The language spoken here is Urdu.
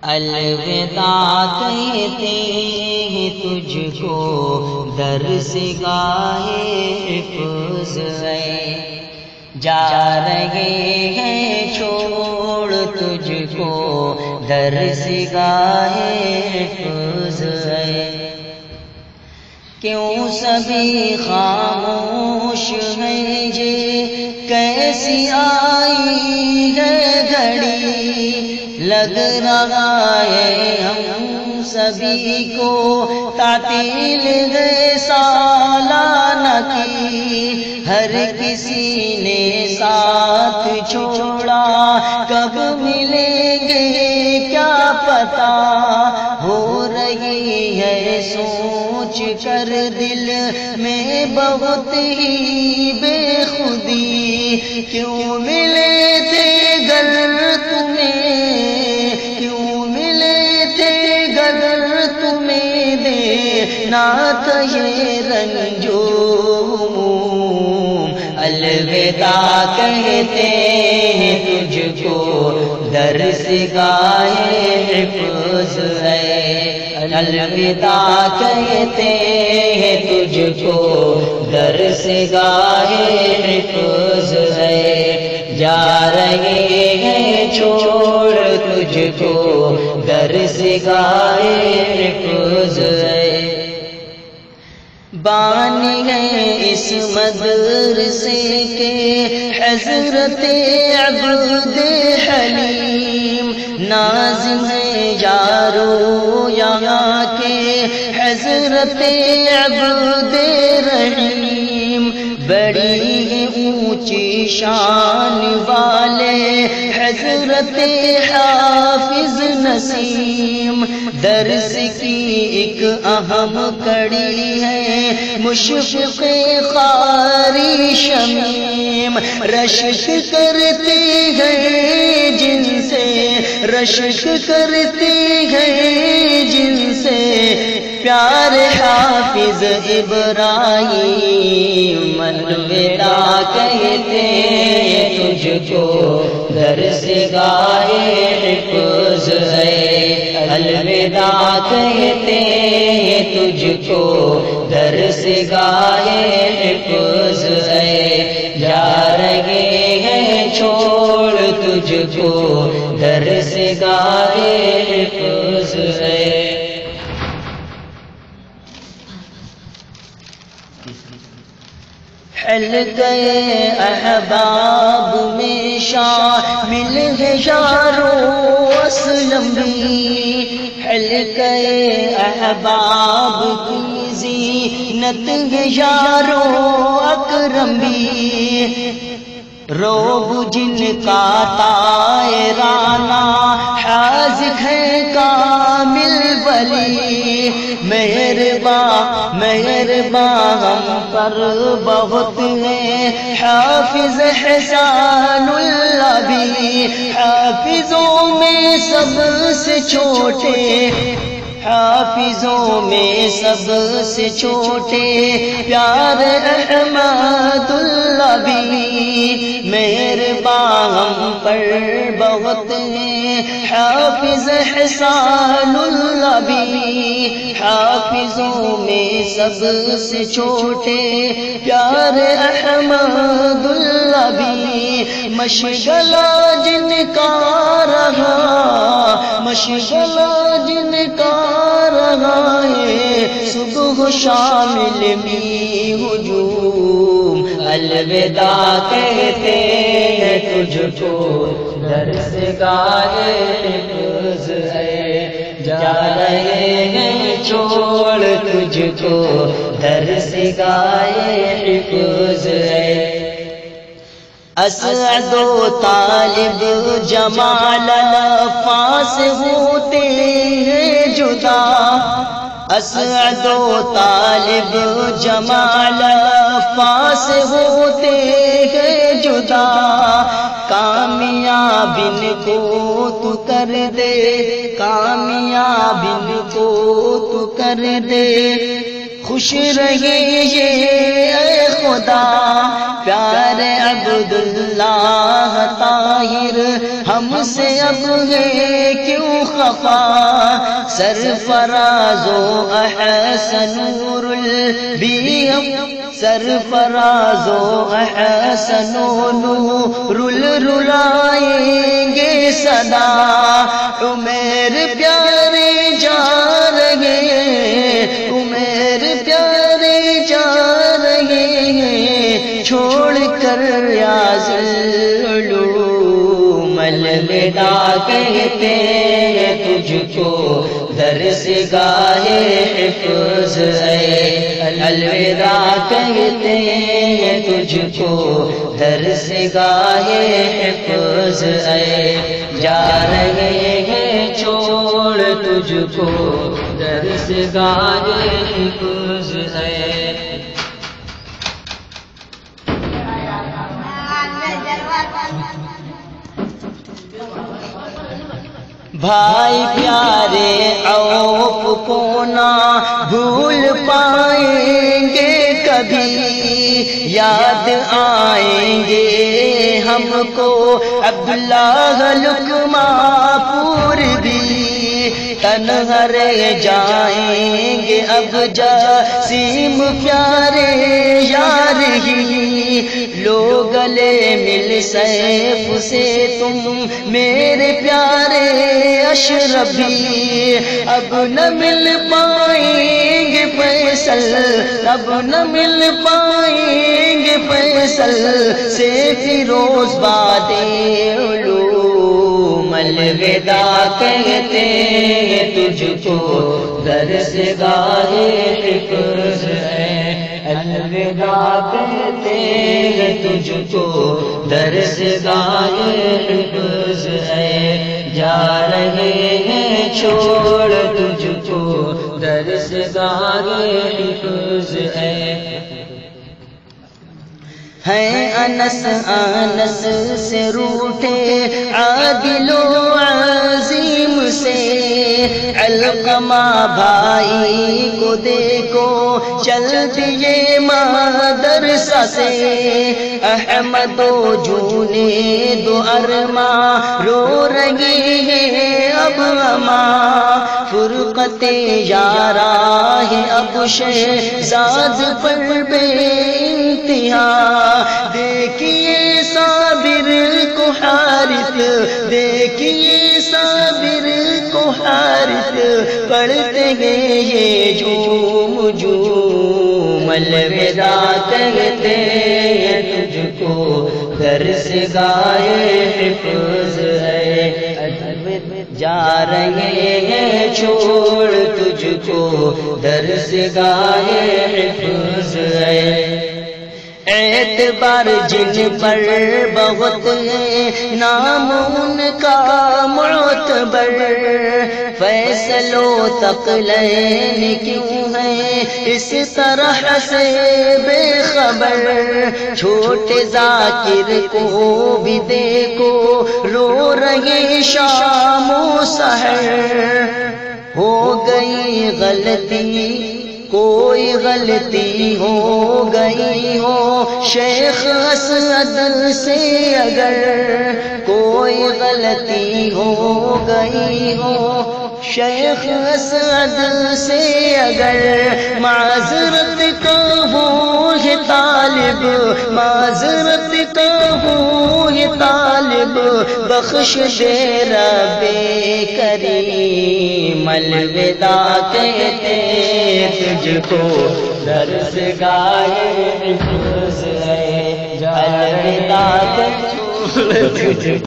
الوداع کہتے ہیں تجھ کو درس گاہ حفظ ہے، جا رہے ہیں چھوڑ تجھ کو درس گاہ حفظ ہے۔ کیوں سبھی خاموش ہیں یہ کیسی آئی ہے گھڑی، لگ رہا ہے ہم سبھی کو تعطیل ہے سالانہ کی، ہر کسی نے ساتھ چھوڑا کب ملیں گے کیا پتا، ہو رہی ہے سوچ کر دل میں بہت ہی بے خودی، کیوں ملے تھے گر تمہیں، کیوں ملے تھے گر تمہیں دینا تھا یہ رنجو، الوداع کہتے ہیں تجھ کو درس گاہ حفظ ہے، الوداع کہتے ہیں تجھ کو درس گاہ حفظ ہے، جا رہے ہیں چھوڑ تجھ کو درس گاہ حفظ ہے۔ بانی ہے اس مدرسے کے حضرت عبد حلیم، ناظم ہے یارو یہاں کے حضرت عبد رحیم، بڑی اونچی شان والے حضرت حافظ نسیم، درس کی ایک اہم کڑی ہے مشفق قاری شمیم، رشک کرتے ہیں جن سے، رشک کرتے ہیں جن سے پیار حافظ ابراہیم، الوداع کہتے ہیں تجھ کو درس گاہ حفظ ہے، الوداع کہتے ہیں تجھ کو درس گاہ حفظ ہے، جا رہے ہیں چھوڑ تجھ کو درس گاہ حفظ ہے۔ حلقہ احباب میں شامل ہے یارو اسلم بھی، حلقہ احباب کی زینت ہے یارو اکرم بھی، روب جن کا طائرانہ حاذق ہے کامل ولی، مہرباں مہرباں ہم پر بہت ہے حافظ احسان اللہ بھی، حافظوں میں سب سے چھوٹے، حافظوں میں سب سے چھوٹے پیار احمد اللہ بھی، مہرباں ہم پر بہت ہے حافظ احسان اللہ بھی، حافظوں میں سب سے چھوٹے پیار احمد اللہ بھی، مشغلہ جن کا رہا، مشغلہ جن کا رہا ہے صبح شامل بھی ہجوم، الوداع کہتے ہیں تجھ کو درس گاہ حفظ ہے، جا رہے ہیں چھوڑ تجھ کو درس گاہ حفظ ہے۔ اسعد و طالب جمال الفاظ ہوتے ہیں جدا، اسعد و طالب جمال الفاظ ہوتے ہیں جدا، کامیاب ان کو تو کر دے، کامیاب ان کو تو کر دے، خوش رہے یہ اے خدا پیارے عبداللہ طاہر، ہم سے اب ہے کیوں مصطفیٰ سرفراز و احسن نور البیض سرفراز و احسن نور رلائیں گے صدا عمر پیارے جا رہے عمر پیارے جا رہے چھوڑ کر ریاض العلوم الوداع کہتے ہیں تجھ کو درس گاہ حفظ ہے الوداع کہتے ہیں تجھ کو درس گاہ حفظ ہے جا رہے ہیں چھوڑ تجھ کو درس گاہ حفظ ہے بھائی پیارے عوف کو نہ بھول پائیں گے کبھی یاد آئیں گے ہم کو عبداللہ لقمان پور بھی تنہا رہ جائیں گے اب جاسیم پیارے یار ہی لو گلے مل سیف سے تم میرے پیارے اشرفی اب نہ مل پائیں گے فیصل اب نہ مل پائیں گے فیصل سے فیروز باد علوم الوداع کہتے ہیں تجھ کو درس گاہ حفظ ہے الوداع کہتے ہیں تجھ کو درس گاہ حفظ ہے جا رہے ہیں چھوڑ تجھ کو درس گاہ حفظ ہے انس انس سے روٹھے عادل و عظیم سے علقمہ بھائی کو دیکھو چل دیے مدرسہ سے احمد و جنید و ارما رو رہی ہے اب اما فرقت یارا ہے اب شہزاد پر بے انتہا دیکھیے صابر کو حارث دیکھیے صابر کو حارث پڑھتے ہیں یہ جھوم جھوم الوداع کہتے ہیں تجھ کو درس گاہ حفظ ہے جا رہے ہیں چھوڑ تجھ کو درس گاہ حفظ ہے اعتبار جن پر بہت ہے نام ان کا معتبر فیصل و ثقلین کیوں ہیں اس طرح سے بے خبر چھوٹے ذاکر کو بھی دیکھو رو رہے شام و سحر ہو گئی غلطی کوئی غلطی ہو گئی ہو شیخ اسد سے اگر کوئی غلطی ہو گئی ہو شیخ اسد سے اگر معذرت کہوں یہ طالب معذرت کہوں یہ طالب بخش دے رب کریم الوداع کہتے تجھ کو درس گاہ حفظ ہے الوداع تجھ